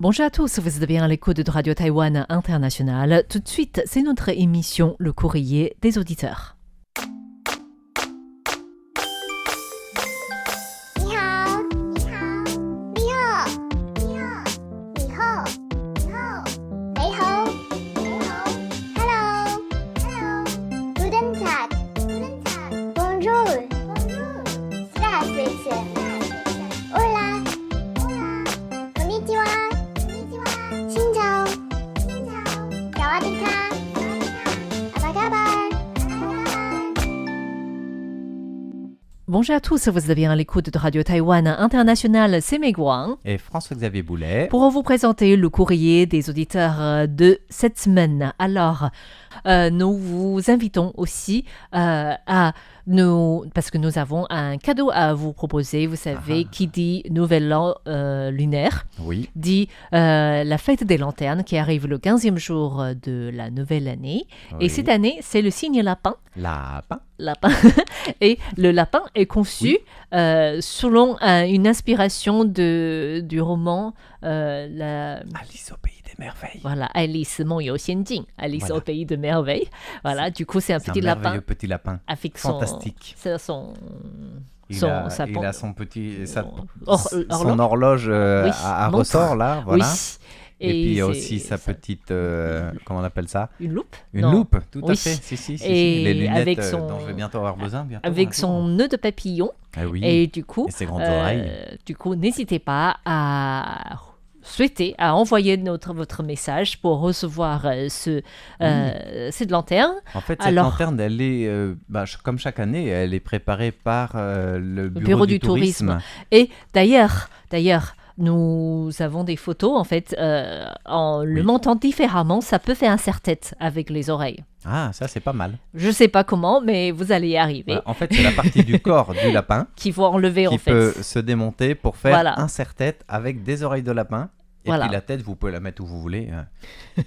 Bonjour à tous, vous êtes bien à l'écoute de Radio Taïwan International. Tout de suite, c'est notre émission Le Courrier des auditeurs. Bonjour à tous, vous êtes bien à l'écoute de Radio Taïwan International, c'est Mei Guang. Et François-Xavier Boulet. Pour vous présenter le courrier des auditeurs de cette semaine. Alors, nous vous invitons aussi parce que nous avons un cadeau à vous proposer. Vous savez, qui dit Nouvel An lunaire, oui, dit la fête des lanternes qui arrive le 15e jour de la nouvelle année. Oui. Et cette année, c'est le signe lapin. Lapin. Et le lapin est conçu selon une inspiration du roman Alice au pays des merveilles. Voilà, Alice 梦游仙境, Alice au pays des merveilles. Voilà, du coup, c'est un petit lapin. Merveilleux petit lapin. Avec fantastique. Il a son petit son horloge à ressort là, voilà. Oui. Et puis il y a aussi sa petite, comment on appelle ça ? Une loupe. Une loupe, tout à fait. Si. Les lunettes dont je vais bientôt avoir besoin. Avec son nœud de papillon. Ah oui. Et du coup, et ses grandes oreilles. Du coup, n'hésitez pas à envoyer votre message pour recevoir cette lanterne. En fait, cette lanterne, elle est, comme chaque année, elle est préparée par le bureau du tourisme. Et d'ailleurs, nous avons des photos, en fait, en le montant différemment, ça peut faire un serre-tête avec les oreilles. Ah, ça c'est pas mal. Je sais pas comment, mais vous allez y arriver. Ouais, en fait, c'est la partie du corps du lapin qu'il faut enlever, qui peut se démonter pour faire un serre-tête avec des oreilles de lapin. Et puis la tête, vous pouvez la mettre où vous voulez.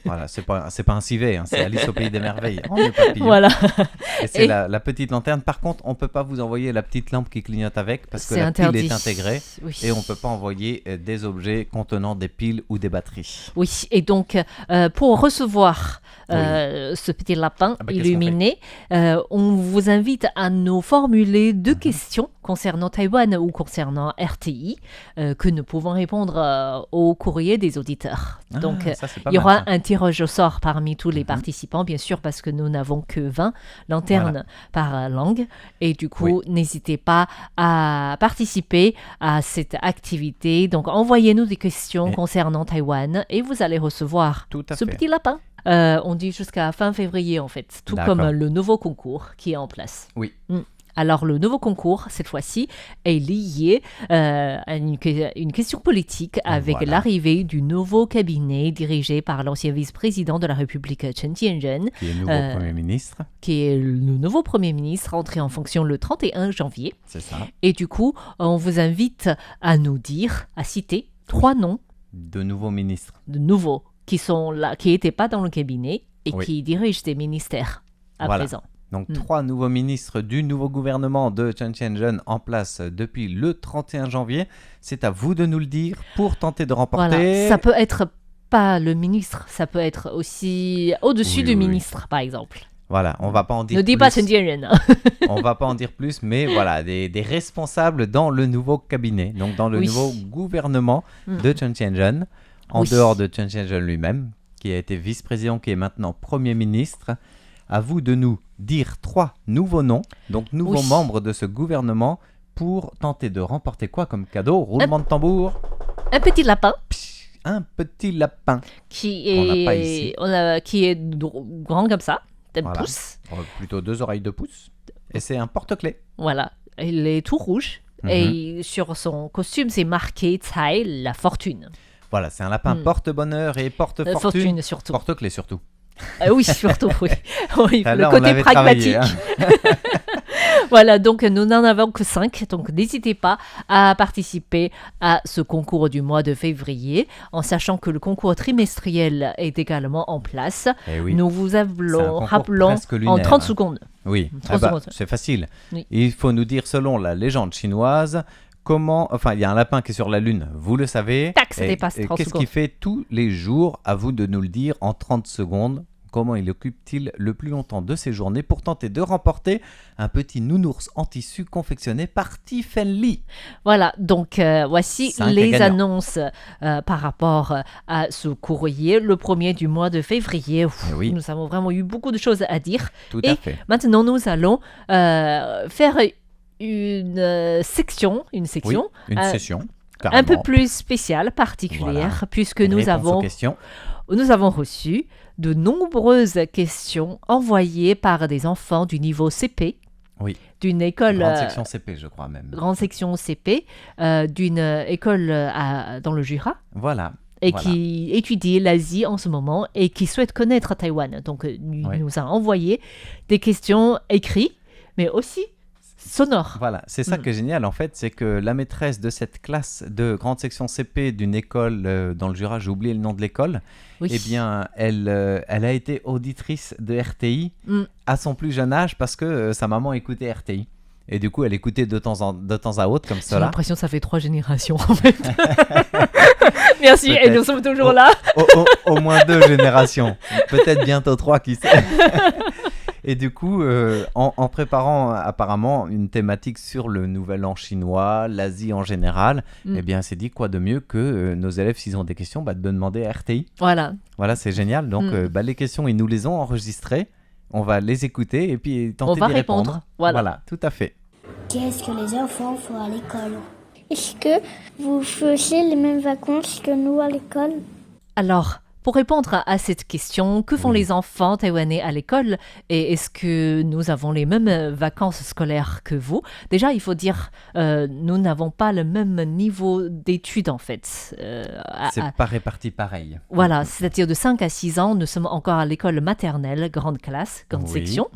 Voilà, c'est pas un civet, hein, c'est Alice au pays des merveilles. Oh, le papillon. Voilà. Et c'est la petite lanterne. Par contre, on peut pas vous envoyer la petite lampe qui clignote avec parce que la pile est intégrée. Oui. Et on peut pas envoyer des objets contenant des piles ou des batteries. Oui, et donc pour recevoir ce petit lapin illuminé, on vous invite à nous formuler 2 questions concernant Taïwan ou concernant RTI que nous pouvons répondre au courrier des auditeurs. Donc, il y aura un tirage au sort parmi tous les participants, bien sûr, parce que nous n'avons que 20 lanternes par langue. Et du coup, n'hésitez pas à participer à cette activité. Donc, envoyez-nous des questions concernant Taïwan et vous allez recevoir ce petit lapin. On dit jusqu'à fin février, en fait, tout comme le nouveau concours qui est en place. Oui. Alors, le nouveau concours, cette fois-ci, est lié à une question politique avec l'arrivée du nouveau cabinet dirigé par l'ancien vice-président de la République, Chen Jianren. Qui est le nouveau Premier ministre. Qui est le nouveau Premier ministre, entré en fonction le 31 janvier. C'est ça. Et du coup, on vous invite à citer 3 noms. De nouveaux ministres. De nouveaux, qui sont là, qui n'étaient pas dans le cabinet et qui dirigent des ministères à présent. Donc 3 nouveaux ministres du nouveau gouvernement de Chen Jianren en place depuis le 31 janvier. C'est à vous de nous le dire pour tenter de remporter... Voilà. Ça peut être pas le ministre, ça peut être aussi au-dessus du ministre, par exemple. Voilà, on va pas en dire plus. Ne dis pas Chen Jianren. On va pas en dire plus, mais voilà, des responsables dans le nouveau cabinet, donc dans le nouveau gouvernement de Chen Jianren, en dehors de Chen Jianren lui-même, qui a été vice-président, qui est maintenant Premier ministre. À vous de nous dire 3 nouveaux noms, donc nouveaux membres de ce gouvernement, pour tenter de remporter quoi comme cadeau ? Roulement de tambour. Un petit lapin. Un petit lapin. Qui est grand comme ça, d'un pouce. Plutôt 2 oreilles de pouce. Et c'est un porte-clés. Voilà, il est tout rouge. Et sur son costume, c'est marqué Cai, la fortune. Voilà, c'est un lapin porte-bonheur et porte-fortune. Fortune surtout. Porte-clés surtout. Oui, surtout, oui. Le côté pragmatique. Voilà, donc nous n'en avons que 5, donc n'hésitez pas à participer à ce concours du mois de février, en sachant que le concours trimestriel est également en place. Oui. Nous vous rappelons en 30 secondes. Oui, secondes. C'est facile. Oui. Il faut nous dire, selon la légende chinoise, Enfin, il y a un lapin qui est sur la Lune, vous le savez. Tac, ça dépasse 30 qu'est-ce secondes. qu'il fait tous les jours? À vous de nous le dire en 30 secondes. Comment il occupe-t-il le plus longtemps de ses journées pour tenter de remporter un petit nounours en tissu confectionné par Tiffany? Voilà, donc voici 5 les gagnants. annonces par rapport à ce courrier, le premier du mois de février. Oui. Nous avons vraiment eu beaucoup de choses à dire. Tout Et à fait. maintenant, nous allons faire une section, Oui, une session. un peu carrément. plus spéciale, particulière, Voilà. puisque Réponse aux questions. nous avons reçu de nombreuses questions envoyées par des enfants du niveau CP, Oui. d'une école, Grande section CP, je crois même. grande section CP, d'une école dans le Jura, Voilà. et Voilà. qui étudie l'Asie en ce moment et qui souhaite connaître Taïwan. Donc, il Oui. nous a envoyé des questions écrites, mais aussi sonores. Voilà, c'est ça qui est génial en fait, c'est que la maîtresse de cette classe de grande section CP d'une école dans le Jura, j'ai oublié le nom de l'école, Oui. eh bien elle a été auditrice de RTI Mm. à son plus jeune âge parce que sa maman écoutait RTI. Et du coup, elle écoutait de temps à autre comme J'ai cela. l'impression que ça fait 3 générations en fait. Merci, et Peut-être. nous sommes toujours là. Au moins 2 générations, peut-être bientôt 3, qui sait. Et du coup, en préparant apparemment une thématique sur le Nouvel An chinois, l'Asie en général, eh bien, c'est dit quoi de mieux que nos élèves, s'ils ont des questions, de demander à RTI. Voilà. Voilà, c'est génial. Donc, les questions, ils nous les ont enregistrées. On va les écouter et puis tenter On va d'y répondre. répondre. Voilà. Tout à fait. Qu'est-ce que les enfants font à l'école? Est-ce que vous faisiez les mêmes vacances que nous à l'école? Alors, pour répondre à cette question, que font Oui. les enfants taïwanais à l'école et est-ce que nous avons les mêmes vacances scolaires que vous? Déjà, il faut dire, nous n'avons pas le même niveau d'études en fait. C'est pas réparti pareil. Voilà, c'est-à-dire de 5 à 6 ans, nous sommes encore à l'école maternelle, grande classe, grande Oui. section.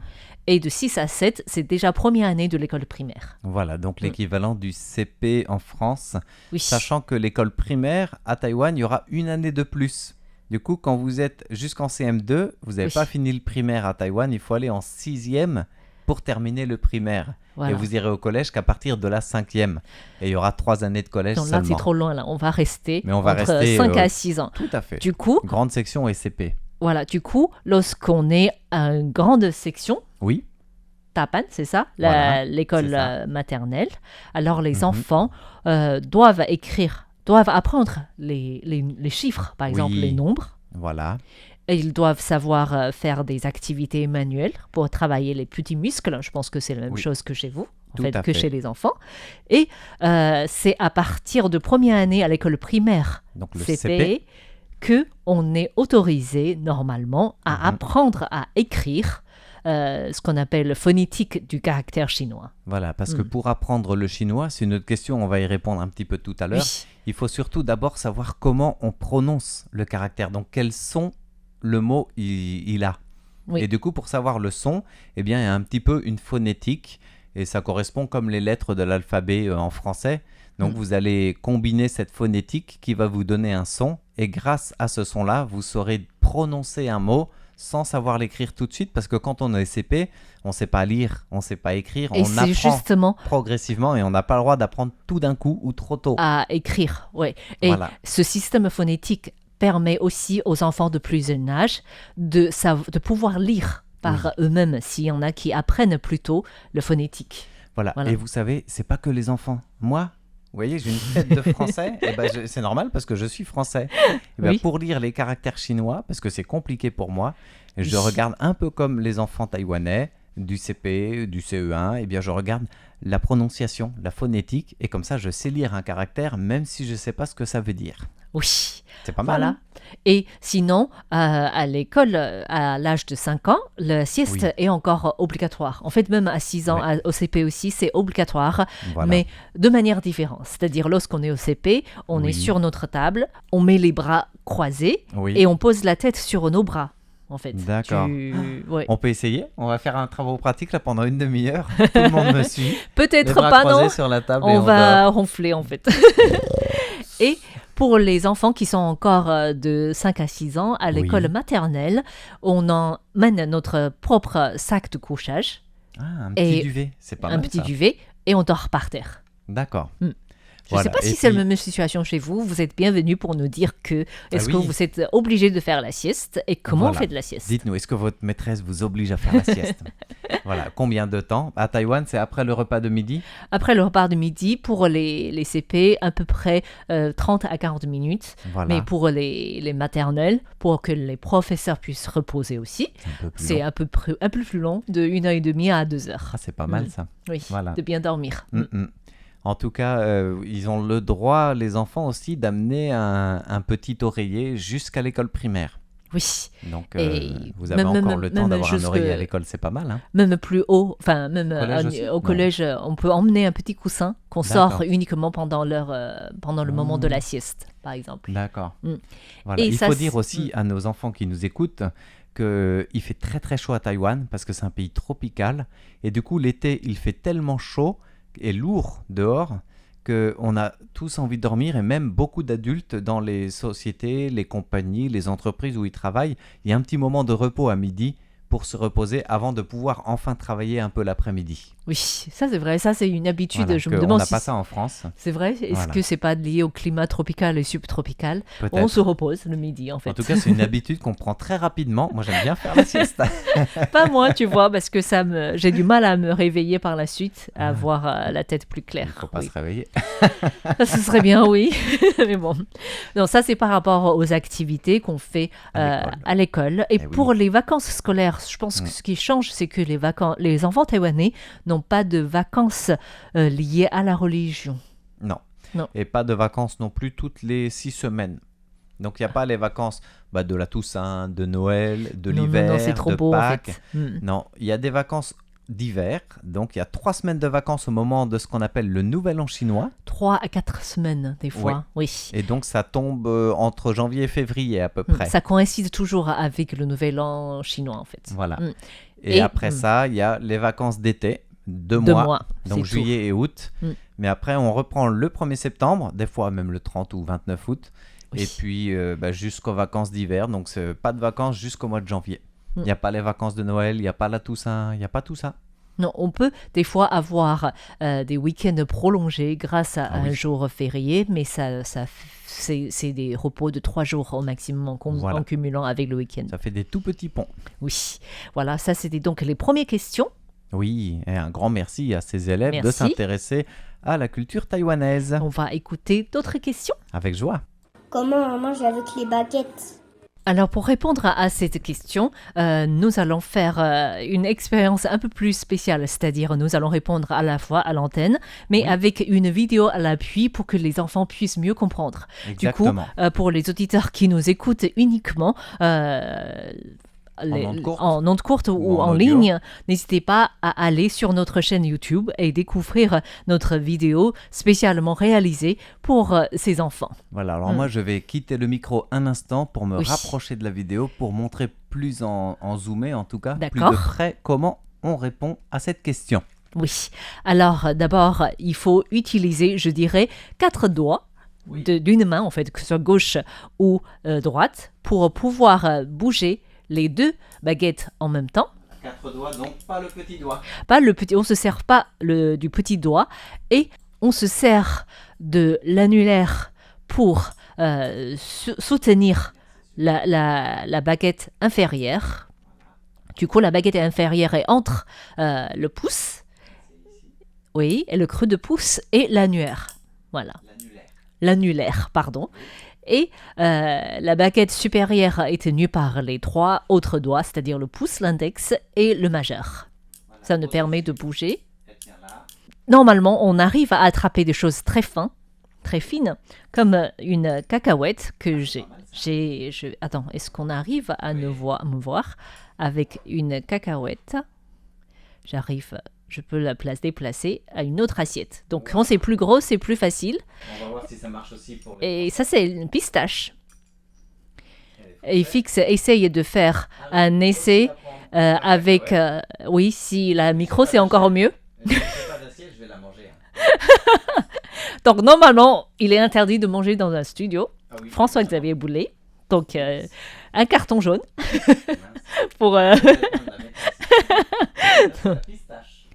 Et de 6 à 7, c'est déjà première année de l'école primaire. Voilà, donc l'équivalent du CP en France. Oui. Sachant que l'école primaire, à Taïwan, il y aura une année de plus. Du coup, quand vous êtes jusqu'en CM2, vous n'avez Oui. pas fini le primaire à Taïwan, il faut aller en 6e pour terminer le primaire. Voilà. Et vous irez au collège qu'à partir de la 5e. Et il y aura 3 années de collège Donc là, seulement. c'est trop loin, là. On va rester Mais on va entre rester, 5 à 6 ans. Tout à fait. Du coup, Grande section et CP. voilà, lorsqu'on est à une grande section, Oui, Tapan, c'est ça, Voilà, l'école c'est ça. maternelle, alors les Mhm. enfants doivent apprendre les chiffres, par exemple Oui. les nombres. voilà. Et ils doivent savoir faire des activités manuelles pour travailler les petits muscles. Je pense que c'est la même Oui. chose que chez vous, en Tout fait, à que fait. chez les enfants. Et c'est à partir de première année à l'école primaire, Donc le CP, CP. que on est autorisé normalement à Mhm. apprendre à écrire ce qu'on appelle phonétique du caractère chinois. Voilà, parce que pour apprendre le chinois, c'est une autre question, on va y répondre un petit peu tout à l'heure. Oui. Il faut surtout d'abord savoir comment on prononce le caractère, donc quel son le mot il a. Oui. Et du coup, pour savoir le son, eh bien, il y a un petit peu une phonétique, et ça correspond comme les lettres de l'alphabet en français. Donc, vous allez combiner cette phonétique qui va vous donner un son, et grâce à ce son-là, vous saurez prononcer un mot sans savoir l'écrire tout de suite, parce que quand on est CP, on ne sait pas lire, on ne sait pas écrire, Et on c'est apprend justement progressivement, et on n'a pas le droit d'apprendre tout d'un coup ou trop tôt. à écrire. Ouais. Et Voilà. ce système phonétique permet aussi aux enfants de plus jeune âge de pouvoir lire par eux-mêmes, s'il y en a qui apprennent plutôt le phonétique. Voilà. Voilà. Et vous savez, c'est pas que les enfants. Moi, vous voyez, j'ai une tête de français. Et ben, c'est normal parce que je suis français. Et ben, Oui. pour lire les caractères chinois, parce que c'est compliqué pour moi, je Oui. regarde un peu comme les enfants taïwanais du CP, du CE1. Et bien, je regarde la prononciation, la phonétique, et comme ça, je sais lire un caractère, même si je ne sais pas ce que ça veut dire. Oui. C'est pas mal. Voilà. Hein. Et sinon, à l'école, à l'âge de 5 ans, le sieste Oui. est encore obligatoire. En fait, même à 6 ans, Oui. au CP aussi, c'est obligatoire, Voilà. mais de manière différente. C'est-à-dire, lorsqu'on est au CP, on Oui. est sur notre table, on met les bras croisés Oui. et on pose la tête sur nos bras, en fait. D'accord. Ouais. On peut essayer. On va faire un travail pratique là pendant une demi-heure. Tout le monde me suit. Les Peut-être bras pas, croisés non. sur la table et On on va dort. ronfler, en fait. Et pour les enfants qui sont encore de 5 à 6 ans, à l'école Oui. maternelle, on emmène notre propre sac de couchage, Ah, un petit Et duvet. C'est pas un mal petit ça. duvet, et on dort par terre. D'accord. Mm. Je ne sais pas si c'est la même situation chez vous. Vous êtes bienvenus pour nous dire est-ce que vous êtes obligé de faire la sieste et comment on fait de la sieste. Dites-nous, est-ce que votre maîtresse vous oblige à faire la sieste? Voilà, combien de temps? À Taïwan, c'est après le repas de midi? Après le repas de midi, pour les CP, à peu près 30 à 40 minutes. Voilà. Mais pour les maternelles, pour que les professeurs puissent reposer aussi, c'est un peu plus long, de 1h30 à 2h. Ah, c'est pas mal ça. Oui, de bien dormir. En tout cas, ils ont le droit, les enfants aussi, d'amener un petit oreiller jusqu'à l'école primaire. Oui. Donc, vous avez encore le temps d'avoir un oreiller à l'école, c'est pas mal. Hein. Même plus haut, enfin, même au collège, on peut emmener un petit coussin qu'on sort uniquement pendant le moment de la sieste, par exemple. D'accord. Voilà. Il faut dire aussi à nos enfants qui nous écoutent qu'il fait très très chaud à Taïwan parce que c'est un pays tropical. Et du coup, l'été, il fait tellement chaud et lourd dehors qu'on a tous envie de dormir, et même beaucoup d'adultes dans les sociétés, les compagnies, les entreprises où ils travaillent, il y a un petit moment de repos à midi pour se reposer avant de pouvoir enfin travailler un peu l'après-midi. Oui, ça c'est vrai, ça c'est une habitude. Voilà, je me demande on n'a pas ça en France. C'est vrai, est-ce que c'est pas lié au climat tropical et subtropical? On se repose le midi en fait. En tout cas, c'est une habitude qu'on prend très rapidement. Moi j'aime bien faire la sieste. Pas moi, tu vois, parce que j'ai du mal à me réveiller par la suite, à avoir la tête plus claire. Il ne faut pas se réveiller. Ce serait bien, oui. Mais bon. Non, ça c'est par rapport aux activités qu'on fait à l'école. Et pour les vacances scolaires, je pense que ce qui change, c'est que les enfants taïwanais n'ont pas de vacances liées à la religion. Non. Et pas de vacances non plus toutes les 6 semaines. Donc il n'y a pas les vacances de la Toussaint, de Noël, de l'hiver, c'est trop de beau, Pâques. En fait. Non, il y a des vacances d'hiver. Donc il y a 3 semaines de vacances au moment de ce qu'on appelle le Nouvel An chinois. 3 à 4 semaines des fois, oui. Et donc ça tombe entre janvier et février à peu près. Ça coïncide toujours avec le Nouvel An chinois en fait. Voilà. Et après ça, il y a les vacances d'été. 2 mois, donc juillet et août. Mais après, on reprend le 1er septembre, des fois même le 30 ou 29 août. Et puis jusqu'aux vacances d'hiver. Donc, c'est pas de vacances jusqu'au mois de janvier. Il n'y a pas les vacances de Noël, il n'y a pas la Toussaint, il n'y a pas tout ça. Non, on peut des fois avoir des week-ends prolongés grâce à un jour férié, mais c'est des repos de 3 jours au maximum en cumulant avec le week-end. Ça fait des tout petits ponts. Oui, voilà, ça c'était donc les premières questions. Oui, et un grand merci à ces élèves de s'intéresser à la culture taïwanaise. On va écouter d'autres questions. Avec joie. Comment on mange avec les baguettes? Alors, pour répondre à cette question, nous allons faire une expérience un peu plus spéciale, c'est-à-dire nous allons répondre à la fois à l'antenne, mais avec une vidéo à l'appui pour que les enfants puissent mieux comprendre. Exactement. Du coup, pour les auditeurs qui nous écoutent uniquement, en ondes courtes ou en ligne, n'hésitez pas à aller sur notre chaîne YouTube et découvrir notre vidéo spécialement réalisée pour ces enfants. Voilà, alors moi je vais quitter le micro un instant pour me rapprocher de la vidéo pour montrer plus en zoomé, en tout cas, plus de près comment on répond à cette question. Oui, alors d'abord il faut utiliser, je dirais, 4 doigts d'une main, en fait, que ce soit gauche ou droite, pour pouvoir bouger les 2 baguettes en même temps. 4 doigts, donc pas le petit doigt. Pas le petit, on ne se sert pas du petit doigt et on se sert de l'annulaire pour soutenir la baguette inférieure. Du coup, la baguette inférieure est entre le pouce, et le creux de pouce et l'annulaire. Voilà. L'annulaire, pardon. Et la baguette supérieure est tenue par les 3 autres doigts, c'est-à-dire le pouce, l'index et le majeur. Voilà, ça nous permet de bouger. Normalement, on arrive à attraper des choses très fines, comme une cacahuète que j'ai. Attends, est-ce qu'on arrive à me voir avec une cacahuète? Je peux la déplacer à une autre assiette. Donc, quand c'est plus gros, c'est plus facile. On va voir si ça marche aussi pour les... Et ça, c'est une pistache. Et Fix essaye de faire un essai avec... oui, si la micro, c'est encore mieux. Je n'ai pas d'assiette, je vais la manger. Donc, normalement, il est interdit de manger dans un studio. François-Xavier Boulet. Donc, un carton jaune. Pour...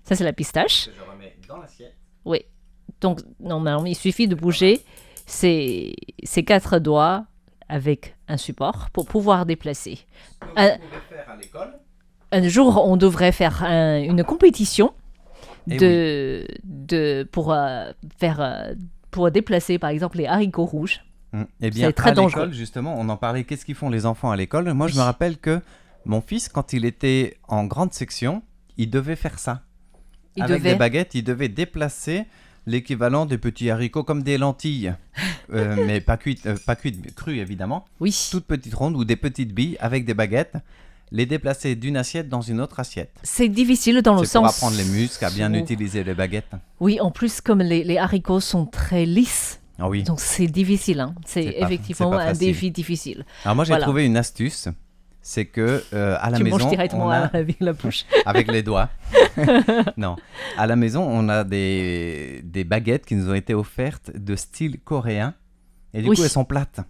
Ça, c'est la pistache. Que je remets dans l'assiette. Oui. Donc, normalement, il suffit de bouger ces 4 doigts avec un support pour pouvoir déplacer. Ce que vous pouvez faire à l'école. Un jour, on devrait faire une compétition pour déplacer, par exemple, les haricots rouges. Eh bien, c'est très à dangereux. l'école, justement, on en parlait. Qu'est-ce qu'ils font les enfants à l'école? Moi, je me rappelle que mon fils, quand il était en grande section, il devait faire ça. Avec des baguettes, il devait déplacer l'équivalent des petits haricots comme des lentilles, mais pas cuites, crues évidemment. Oui. Toutes petites rondes ou des petites billes avec des baguettes, les déplacer d'une assiette dans une autre assiette. C'est difficile dans le C'est pour sens... apprendre les muscles à bien utiliser les baguettes. Oui, en plus, comme les haricots sont très lisses, Ah oui. donc c'est difficile. Hein. C'est effectivement un défi difficile. Alors moi, j'ai trouvé une astuce. C'est que à la maison, tu manges directement avec la bouche. Avec les doigts. Non. À la maison, on a des baguettes qui nous ont été offertes de style coréen. Et du coup, elles sont plates.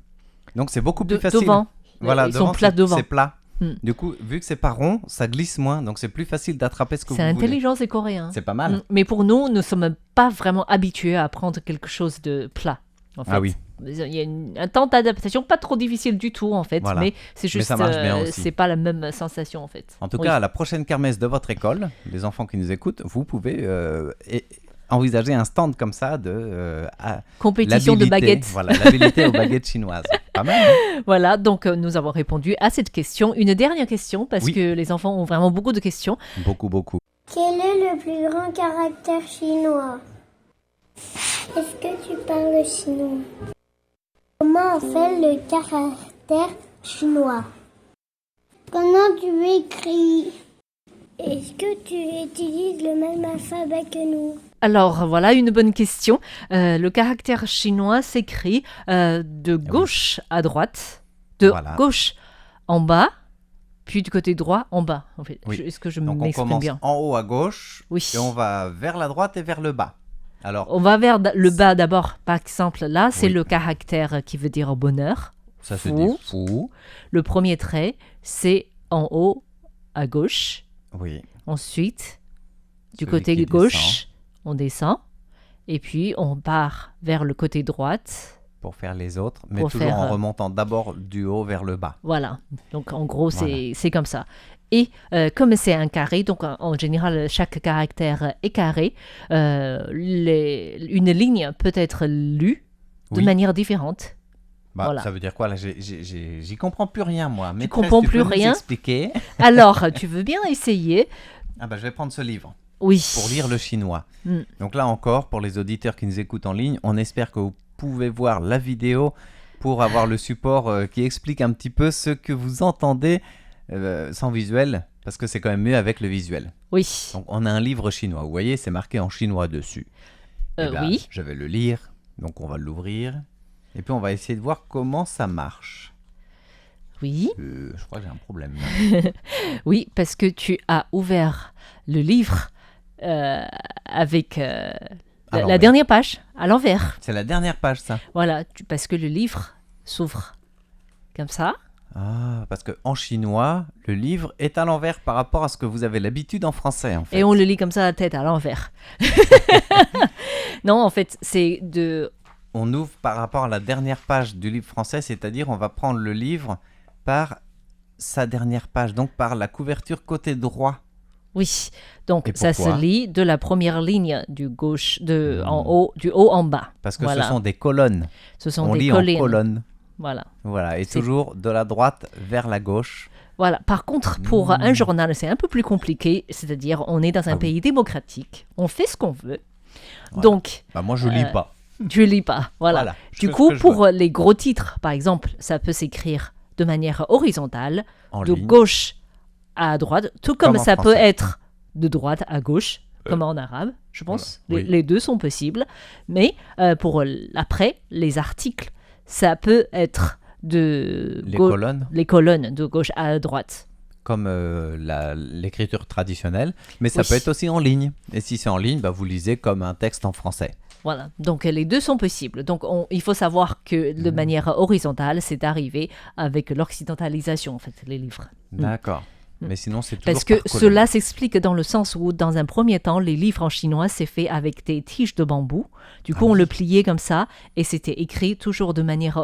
Donc, c'est beaucoup plus facile. Devant. Voilà, Ils sont plats devant. C'est plat. Du coup, vu que c'est pas rond, ça glisse moins. Donc, c'est plus facile d'attraper ce que vous voulez. C'est intelligent, c'est coréen. C'est pas mal. Mais pour nous, nous ne sommes pas vraiment habitués à prendre quelque chose de plat. En fait. Ah oui. Il y a un temps d'adaptation pas trop difficile du tout en fait, mais c'est juste ça marche bien aussi. C'est pas la même sensation en fait. En tout cas, à la prochaine kermesse de votre école, les enfants qui nous écoutent, vous pouvez envisager un stand comme ça de compétition de baguettes. Voilà, l'habilité aux baguettes chinoises. Pas mal. Hein? Voilà, donc nous avons répondu à cette question. Une dernière question parce que les enfants ont vraiment beaucoup de questions. Beaucoup. Quel est le plus grand caractère chinois? Est-ce que tu parles chinois? Comment on fait le caractère chinois? Comment tu écris? Est-ce que tu utilises le même alphabet que nous? Alors voilà une bonne question. Le caractère chinois s'écrit de gauche à droite, de gauche en bas, puis du côté droit en bas. En fait. Est-ce que je m'exprime bien? On commence en haut à gauche et on va vers la droite et vers le bas. Alors, on va vers le bas d'abord. Par exemple, là, c'est le caractère qui veut dire bonheur. Ça se dit fou. Le premier trait, c'est en haut à gauche. Oui. Ensuite, du côté gauche, on descend. Et puis, on part vers le côté droite. Pour faire les autres, mais toujours en remontant d'abord du haut vers le bas. Voilà. Donc, en gros, c'est comme ça. Et comme c'est un carré, donc en général, chaque caractère est carré, une ligne peut être lue de manière différente. Voilà. Ça veut dire quoi là? J'y comprends plus rien, moi. Tu comprends plus rien? Expliquer. Alors, tu veux bien essayer? Je vais prendre ce livre. Oui. Pour lire le chinois. Donc là encore, pour les auditeurs qui nous écoutent en ligne, on espère que vous pouvez voir la vidéo pour avoir le support qui explique un petit peu ce que vous entendez sans visuel, parce que c'est quand même mieux avec le visuel. Oui. Donc on a un livre chinois, vous voyez, c'est marqué en chinois dessus. Oui. Je vais le lire, donc on va l'ouvrir, et puis on va essayer de voir comment ça marche. Oui. Je crois que j'ai un problème. Oui, parce que tu as ouvert le livre avec la dernière page à l'envers. C'est la dernière page, ça. Voilà, parce que le livre s'ouvre comme ça. Ah, parce qu'en chinois, le livre est à l'envers par rapport à ce que vous avez l'habitude en français, en fait. Et on le lit comme ça, la tête à l'envers. Non, en fait, c'est de... On ouvre par rapport à la dernière page du livre français, c'est-à-dire on va prendre le livre par sa dernière page, donc par la couverture côté droit. Oui, donc ça se lit de la première ligne du gauche, du haut en bas. Parce que ce sont des colonnes. On lit en colonnes. Voilà, et toujours de la droite vers la gauche. Voilà. Par contre, pour un journal, c'est un peu plus compliqué. C'est-à-dire, on est dans un pays démocratique. On fait ce qu'on veut. Voilà. Donc, moi, je lis pas. Tu lis pas. Voilà. Du coup, pour les gros titres, par exemple, ça peut s'écrire de manière horizontale, de gauche à droite, tout comme ça peut être de droite à gauche, comme en arabe, je pense. Voilà. Les deux sont possibles. Mais pour après, les articles, ça peut être les colonnes de gauche à droite. Comme l'écriture traditionnelle, mais ça peut être aussi en ligne. Et si c'est en ligne, vous lisez comme un texte en français. Voilà, donc les deux sont possibles. Donc il faut savoir que de manière horizontale, c'est arrivé avec l'occidentalisation, en fait, les livres. D'accord. Mais sinon, c'est toujours Parce que par colonne. cela s'explique dans le sens où, dans un premier temps, les livres en chinois, c'est fait avec des tiges de bambou. Du coup, on le pliait comme ça et c'était écrit toujours de manière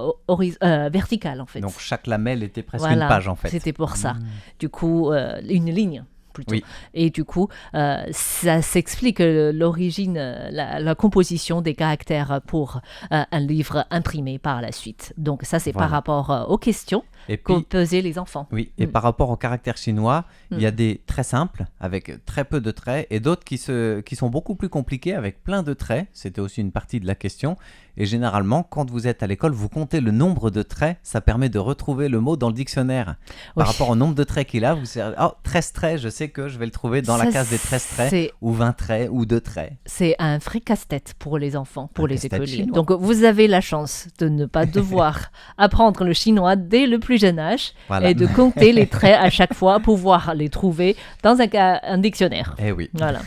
verticale, en fait. Donc, chaque lamelle était presque Voilà, une page, en fait. c'était pour ça. Du coup, une ligne. Plutôt. Oui. Et du coup, ça s'explique l'origine, la composition des caractères pour un livre imprimé par la suite. Donc ça, c'est par rapport aux questions Et qu'ont puis, posées les enfants. oui, et par rapport au caractère chinois, il y a des très simples, avec très peu de traits, et d'autres qui sont beaucoup plus compliqués, avec plein de traits. C'était aussi une partie de la question. Et généralement, quand vous êtes à l'école, vous comptez le nombre de traits. Ça permet de retrouver le mot dans le dictionnaire. Par rapport au nombre de traits qu'il a, vous savez, 13 traits, je sais que je vais le trouver dans la case des 13 traits, ou 20 traits, ou 2 traits. C'est un vrai casse-tête pour les enfants, pour les écoliers. Chinois. Donc, vous avez la chance de ne pas devoir apprendre le chinois dès le plus jeune âge et de compter les traits à chaque fois, pouvoir les trouver dans un dictionnaire. Eh oui. Voilà.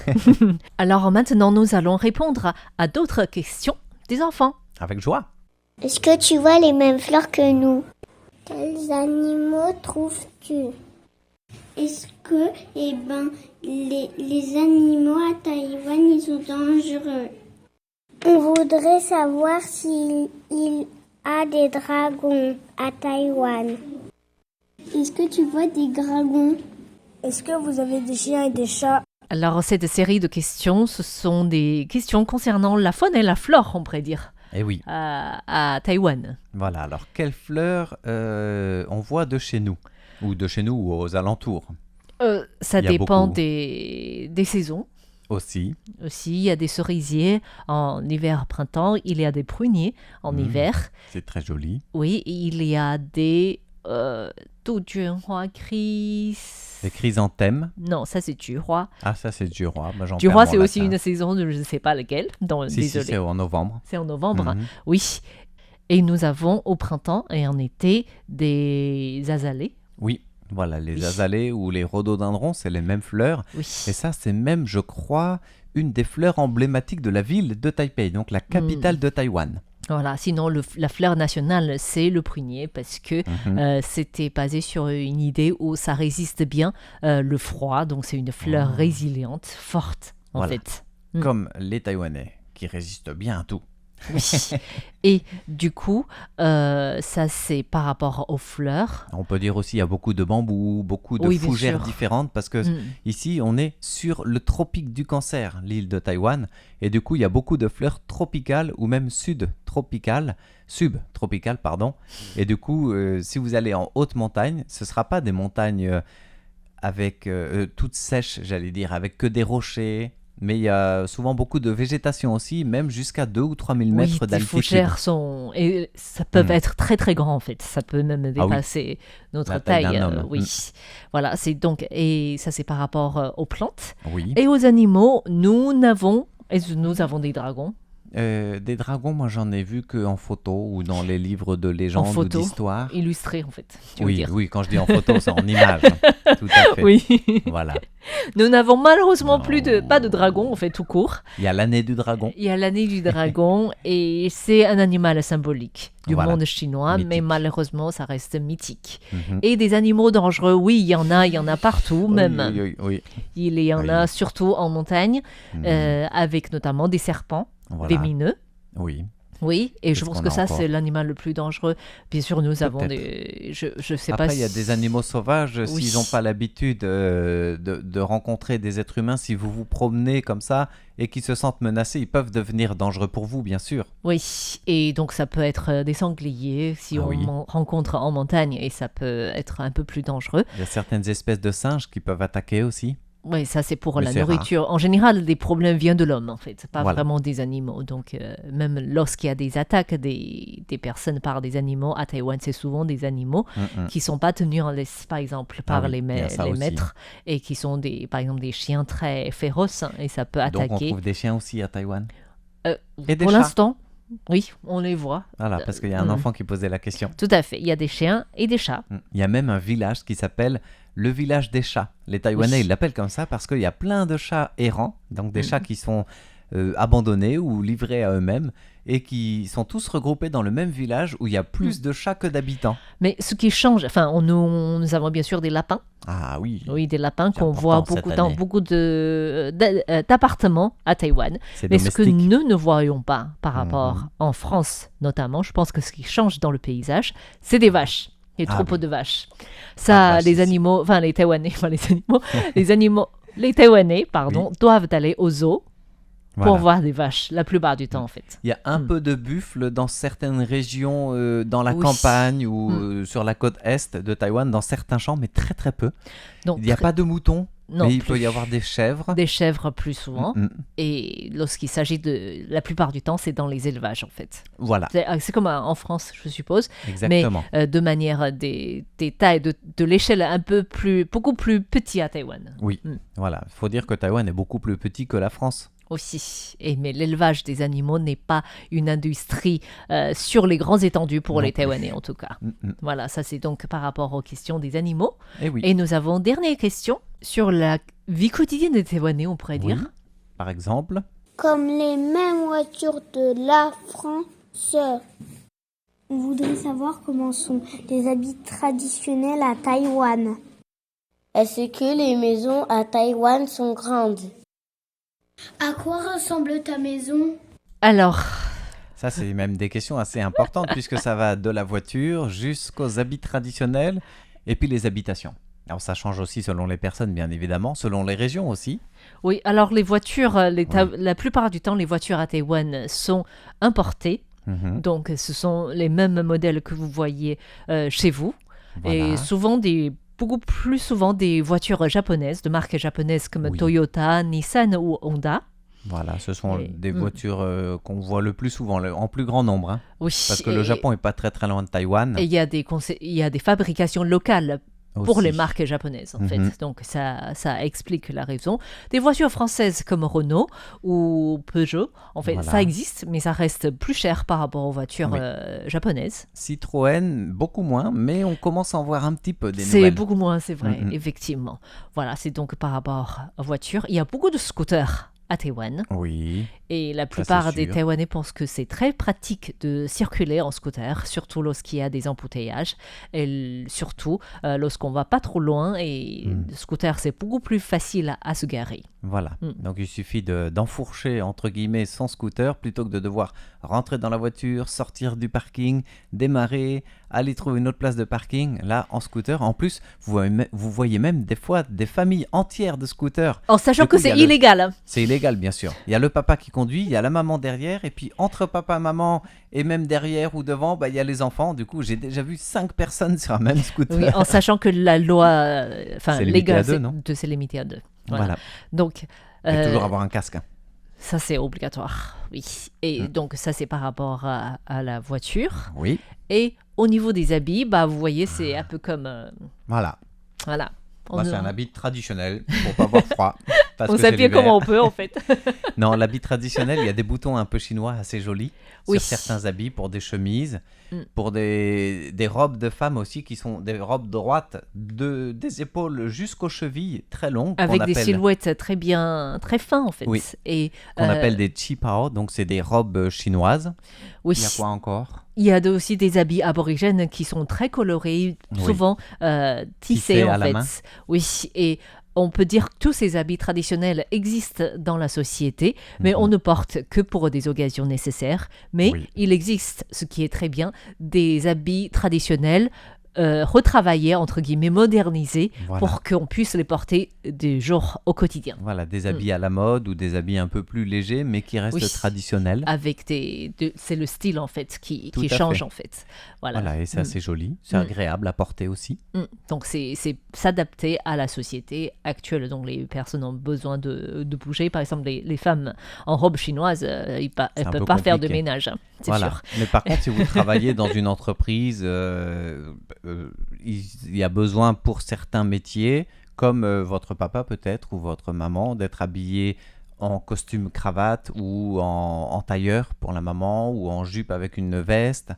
Alors maintenant, nous allons répondre à d'autres questions des enfants. Avec joie. Est-ce que tu vois les mêmes fleurs que nous? Quels animaux trouves-tu? Est-ce que, les animaux à Taïwan, ils sont dangereux? On voudrait savoir s'il y a des dragons à Taïwan. Est-ce que tu vois des dragons? Est-ce que vous avez des chiens et des chats? Alors, cette série de questions, ce sont des questions concernant la faune et la flore, on pourrait dire, Eh oui. à Taïwan. Voilà, alors quelles fleurs on voit de chez nous? Ou de chez nous ou aux alentours? Ça Il y a dépend beaucoup. des saisons. Aussi. Aussi, il y a des cerisiers en hiver, printemps. Il y a des pruniers en hiver. C'est très joli. Oui, il y a des Doujuanhua Les chrysanthèmes. Non, ça c'est Juhua. Ah, ça c'est du roi. Bah, Juhua, c'est aussi une saison de je ne sais pas laquelle. Si, Désolé. c'est en novembre. C'est en novembre. Mhm. Oui. Et nous avons au printemps et en été des azalées. Oui, voilà, les Oui. azalées ou les rhododendrons, c'est les mêmes fleurs. Oui. Et ça, c'est même, je crois, une des fleurs emblématiques de la ville de Taipei, donc la capitale de Taïwan. Voilà, sinon la fleur nationale, c'est le prunier parce que c'était basé sur une idée où ça résiste bien le froid. Donc c'est une fleur résiliente, forte en Voilà. fait. Comme les Taïwanais, qui résistent bien à tout. Oui. Et du coup, ça c'est par rapport aux fleurs. On peut dire aussi qu'il y a beaucoup de bambous, beaucoup de Oui, bien fougères sûr. différentes, parce que ici, on est sur le tropique du Cancer, l'île de Taïwan, et du coup, il y a beaucoup de fleurs tropicales ou même subtropicales, pardon. Et du coup, si vous allez en haute montagne, ce ne sera pas des montagnes avec toutes sèches, j'allais dire, avec que des rochers. Mais il y a souvent beaucoup de végétation aussi, même jusqu'à 2 ou 3 000 mètres Oui, des d'altitude. fougères sont... Et ça peut être très très grand en fait. Ça peut même dépasser notre La taille taille. d'un homme. Oui. Voilà, c'est donc... Et ça c'est par rapport aux plantes. Oui. Et aux animaux, nous avons des dragons. Des dragons, moi j'en ai vu qu'en photo ou dans les livres de légendes ou photo. d'histoire. Illustrés en fait. Tu veux Oui, dire. oui, quand je dis en photo, c'est en image. Tout à fait. Oui. Voilà. Nous n'avons malheureusement Non. pas de dragon, en fait, tout court. Il y a l'année du dragon. Il y a l'année du dragon et c'est un animal symbolique du Voilà. monde chinois, mais Mythique. malheureusement, ça reste mythique. Mhm. Et des animaux dangereux, oui, il y en a partout, même. Oui. Il y en Oui. a surtout en montagne, Mhm. avec notamment des serpents Voilà. vénéneux. Oui. Oui, et je Qu'est-ce pense qu'on que a ça, encore c'est l'animal le plus dangereux. Bien sûr, nous avons Peut-être. des... Je sais Après, pas il y a des animaux sauvages, Oui. s'ils n'ont pas l'habitude de rencontrer des êtres humains, si vous vous promenez comme ça et qu'ils se sentent menacés, ils peuvent devenir dangereux pour vous, bien sûr. Oui, et donc ça peut être des sangliers si Ah on oui. rencontre en montagne, et ça peut être un peu plus dangereux. Il y a certaines espèces de singes qui peuvent attaquer aussi. Oui, ça c'est pour Mais la c'est nourriture. En général, les problèmes viennent de l'homme, en fait, pas Voilà. vraiment des animaux. Donc, même lorsqu'il y a des attaques des personnes par des animaux, à Taïwan, c'est souvent des animaux qui ne sont pas tenus en laisse, par exemple, par oui, les, il y a ça les aussi. maîtres, et qui sont, par exemple, des chiens très féroces, et ça peut Donc on attaquer. trouve des chiens aussi à Taïwan. Euh, Et des pour chats. l'instant, oui, on les voit. Voilà, parce qu'il y a un enfant qui posait la question. Tout à fait, il y a des chiens et des chats. Il y a même un village qui s'appelle le village des chats. Les Taïwanais, Oui. ils l'appellent comme ça parce qu'il y a plein de chats errants, donc des chats qui sont abandonnés ou livrés à eux-mêmes et qui sont tous regroupés dans le même village où il y a plus de chats que d'habitants. Mais ce qui change, enfin, nous avons bien sûr des lapins. Ah oui. Oui, des lapins C'est qu'on voit important cette dans année. beaucoup d'appartements à Taïwan. C'est Mais ce que domestique. nous ne voyons pas par rapport en France notamment, je pense que ce qui change dans le paysage, c'est des vaches, les Ah troupeaux oui. de vaches. Pas de Ça, vaches les ici. animaux, enfin les Taïwanais, enfin les animaux, les Taïwanais, pardon, doivent aller au zoo pour Voilà. voir des vaches la plupart du temps en fait. Il y a un peu de buffles dans certaines régions, dans la Oui. campagne ou sur la côte est de Taïwan, dans certains champs, mais très très peu. Donc Il n'y a pas de moutons, non mais il plus. peut y avoir des chèvres. Des chèvres plus souvent. Mm, mm. Et lorsqu'il s'agit de, la plupart du temps, c'est dans les élevages en fait. Voilà, C'est comme en France, je suppose, exactement. mais de manière des tailles de l'échelle beaucoup plus petit à Taïwan Oui, voilà. Il faut dire que Taïwan est beaucoup plus petit que la France. aussi. Mais l'élevage des animaux n'est pas une industrie sur les grands étendues pour Non les plus. Taïwanais en tout cas. Mm, mm. Voilà, ça c'est donc par rapport aux questions des animaux. Et oui. Et nous avons dernière question sur la vie quotidienne des Taïwanais, on pourrait Oui. dire. Par exemple, Comme les mêmes voitures de la France. On voudrait savoir comment sont les habits traditionnels à Taïwan. Est-ce que les maisons à Taïwan sont grandes? À quoi ressemble ta maison? Alors, ça c'est même des questions assez importantes puisque ça va de la voiture jusqu'aux habits traditionnels et puis les habitations. Alors ça change aussi selon les personnes bien évidemment, selon les régions aussi. oui, alors les voitures, la plupart du temps, les voitures à Taïwan sont importées. Mhm. Donc, ce sont les mêmes modèles que vous voyez chez vous. Voilà. Et beaucoup plus souvent des voitures japonaises, de marques japonaises comme Oui. Toyota, Nissan ou Honda. Voilà, ce sont Et- des voitures qu'on voit le plus souvent, en plus grand nombre. Hein, Oui. parce que le Japon est pas très très loin de Taïwan. Et il y a des fabrications locales pour aussi. les marques japonaises, en Mhm. fait. Donc, ça explique la raison. Des voitures françaises comme Renault ou Peugeot, en fait, Voilà. ça existe, mais ça reste plus cher par rapport aux voitures Oui. japonaises. Citroën, beaucoup moins, mais on commence à en voir un petit peu des C'est nouvelles. beaucoup moins, c'est vrai, Mhm. effectivement. Voilà, c'est donc par rapport aux voitures. Il y a beaucoup de scooters à Taïwan. Oui, Et la c'est plupart des sûr. Taïwanais pensent que c'est très pratique de circuler en scooter, surtout lorsqu'il y a des embouteillages. Et surtout lorsqu'on va pas trop loin. Et le scooter, c'est beaucoup plus facile à se garer. voilà. Donc il suffit d'enfourcher entre guillemets son scooter plutôt que de devoir rentrer dans la voiture, sortir du parking, démarrer, aller trouver une autre place de parking. Là, en scooter, en plus, vous voyez même des fois des familles entières de scooters. En sachant Du coup, que il y a c'est le- illégal. Hein. C'est illégal, bien sûr. Il y a le papa qui conduit, il y a la maman derrière, et puis entre papa et maman, et même derrière ou devant, bah, il y a les enfants. Du coup, j'ai déjà vu 5 personnes sur un même scooter. Oui, en sachant que la loi C'est limité à légale, deux, non c'est limité à 2. Voilà. Voilà. Donc, Et toujours avoir un casque. hein. ça, c'est obligatoire, oui. Et donc, ça, c'est par rapport à la voiture. Oui, Et au niveau des habits, bah, vous voyez, c'est un peu comme... voilà. voilà. Moi, c'est un habit traditionnel pour pas avoir froid. Parce On que c'est s'habille l'hiver. comme on peut, en fait. Non, l'habit traditionnel, il y a des boutons un peu chinois assez jolis Oui. sur certains habits pour des chemises, Mm. pour des robes de femmes aussi qui sont des robes droites des épaules jusqu'aux chevilles très longues Avec qu'on des appelle, silhouettes très bien, très fins, en fait. Oui. Et qu'on appelle des qipao, donc c'est des robes chinoises. oui, Il y a quoi encore? il y a aussi des habits aborigènes qui sont très colorés, Oui. souvent tissés, Tissés en à la fait. main. Oui, et on peut dire que tous ces habits traditionnels existent dans la société, mais on ne porte que pour des occasions nécessaires. Mais Oui. il existe, ce qui est très bien, des habits traditionnels retravaillés, entre guillemets, modernisés, Voilà. pour qu'on puisse les porter des jours au quotidien. Voilà, des habits à la mode ou des habits un peu plus légers mais qui restent Oui. traditionnels. Avec c'est le style, en fait, qui Tout à change, fait. en fait. Voilà. Voilà, et c'est assez joli, c'est Mm. agréable à porter aussi. Donc, c'est s'adapter à la société actuelle. Donc, les personnes ont besoin de bouger. Par exemple, les femmes en robe chinoise, elles ne un peuvent peu pas faire de compliqué. ménage, hein, c'est Voilà. sûr. Mais par contre, si vous travaillez dans une entreprise, il y a besoin pour certains métiers, comme votre papa peut-être ou votre maman, d'être habillé en costume cravate ou en tailleur pour la maman ou en jupe avec une veste.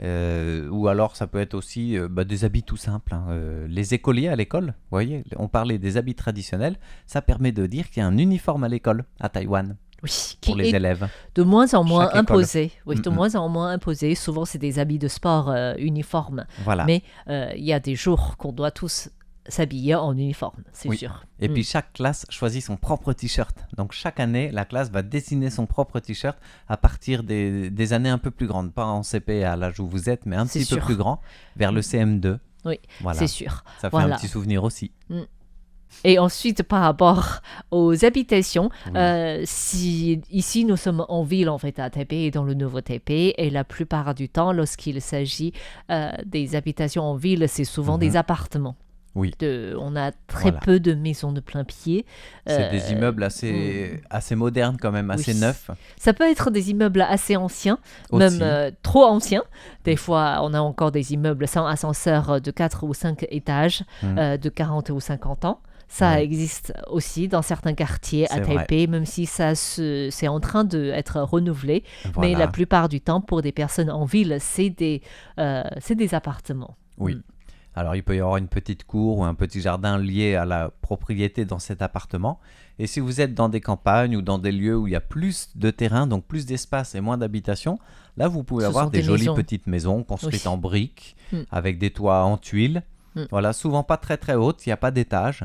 Ou alors ça peut être aussi des habits tout simples. Hein. Les écoliers à l'école, vous voyez, on parlait des habits traditionnels, ça permet de dire qu'il y a un uniforme à l'école à Taïwan. Oui, pour les élèves. De moins en moins Chaque école. imposé. Oui, de moins en moins imposé. Souvent, c'est des habits de sport uniformes. Voilà. Mais il y a des jours qu'on doit tous s'habiller en uniforme, c'est Oui. sûr. Et puis chaque classe choisit son propre t-shirt. Donc chaque année, la classe va dessiner son propre t-shirt à partir des années un peu plus grandes. Pas en CP à l'âge où vous êtes, mais un C'est petit peu sûr. plus grand, vers le CM2. Oui, Voilà. c'est sûr. Ça fait Voilà. un petit souvenir aussi. Et ensuite, par rapport aux habitations, Oui. si ici nous sommes en ville, en fait, à Taipei et dans le nouveau Taipei, et la plupart du temps, lorsqu'il s'agit des habitations en ville, c'est souvent des appartements. Oui. On a très Voilà. peu de maisons de plein pied. C'est des immeubles assez modernes quand même, assez Oui. neufs. Ça peut être des immeubles assez anciens, Aussi. même trop anciens. Des fois, on a encore des immeubles sans ascenseur de 4 ou 5 étages, de 40 ou 50 ans. Ça Ouais. existe aussi dans certains quartiers à C'est vrai. Taipei, même si c'est en train d'être renouvelé. Mais Voilà. la plupart du temps, pour des personnes en ville, c'est des appartements. Oui. Alors, il peut y avoir une petite cour ou un petit jardin lié à la propriété dans cet appartement. Et si vous êtes dans des campagnes ou dans des lieux où il y a plus de terrain, donc plus d'espace et moins d'habitation, là, vous pouvez Ce avoir sont des des jolies maisons. petites maisons construites Oui. en briques, Mm. avec des toits en tuiles. Voilà, souvent pas très très hautes, il n'y a pas d'étage.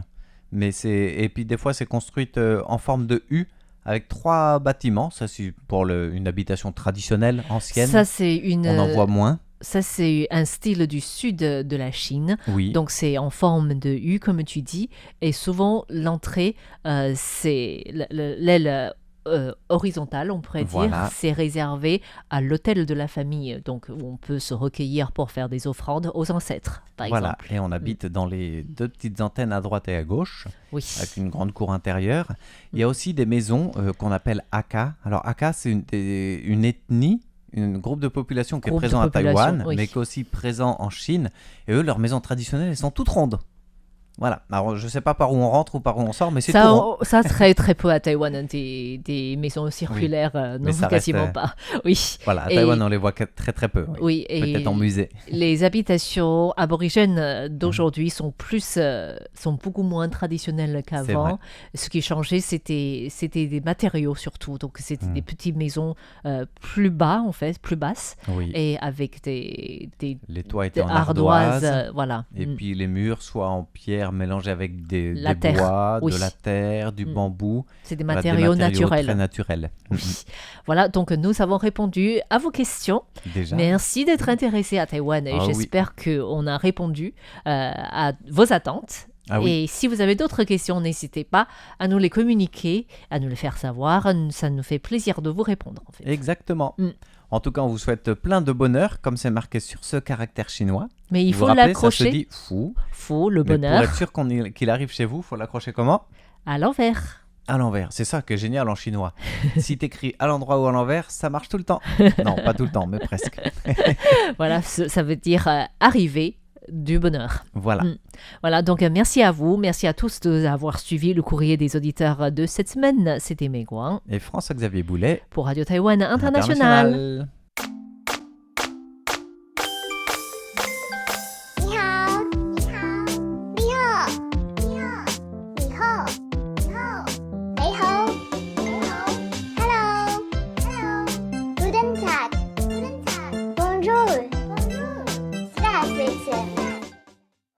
Et puis des fois, c'est construite en forme de U avec 3 bâtiments. Ça, c'est pour une habitation traditionnelle, ancienne. Ça, c'est On en voit moins. Ça, c'est un style du sud de la Chine. Oui. Donc, c'est en forme de U, comme tu dis. Et souvent, l'entrée, c'est l'aile horizontale, on pourrait Voilà. dire. C'est réservé à l'hôtel de la famille. Donc, où on peut se recueillir pour faire des offrandes aux ancêtres, par Voilà, exemple. et on habite dans les 2 petites antennes à droite et à gauche, Oui. avec une grande cour intérieure. Il y a aussi des maisons qu'on appelle Hakka. Alors Hakka, c'est une ethnie, un groupe de population qui est Groupe de présent à population, Taïwan, oui. mais qui est aussi présent en Chine. Et eux, leurs maisons traditionnelles, elles sont toutes rondes. Voilà, alors je ne sais pas par où on rentre ou par où on sort, mais c'est tout rond. Ça, très très peu à Taïwan, hein, des maisons circulaires, non, Mais ça reste, quasiment pas. Oui. Voilà, à Et- Taïwan, on les voit très très peu. Oui. Oui, et Peut-être en musée. les habitations aborigènes d'aujourd'hui sont beaucoup moins traditionnelles C'est vrai. qu'avant. Ce qui changeait, c'était des matériaux surtout. Donc, c'était des petites maisons plus bas, en fait, plus basses, Oui. et avec des Les toits étaient en ardoises. ardoise. Voilà. Et puis les murs, soit en pierre mélangée avec des La terre, bois, oui. de la terre, du bambou. C'est des Voilà, matériaux naturels. très naturels. Oui. Voilà, donc nous avons répondu à vos questions. Déjà. Merci d'être intéressé à Taïwan et Ah oui. j'espère qu'on a répondu à vos attentes. Ah oui. Et si vous avez d'autres questions, n'hésitez pas à nous les communiquer, à nous les faire savoir. Ça nous fait plaisir de vous répondre. En fait. Exactement. Mm. En tout cas, on vous souhaite plein de bonheur, comme c'est marqué sur ce caractère chinois. Mais il Vous faut vous rappelez, ça se l'accrocher. dit fou. Faut le Mais pour bonheur être sûr qu'il arrive chez vous, il faut l'accrocher comment? à l'envers. À l'envers. C'est ça qui est génial en chinois. Si t'écris à l'endroit ou à l'envers, ça marche tout le temps. Non, pas tout le temps, mais presque. Voilà, ça veut dire arriver du bonheur. Voilà. Mm. Voilà, donc merci à vous. Merci à tous d'avoir suivi le courrier des auditeurs de cette semaine. C'était Meguang Et François-Xavier Boulet. pour Radio Taïwan International. International.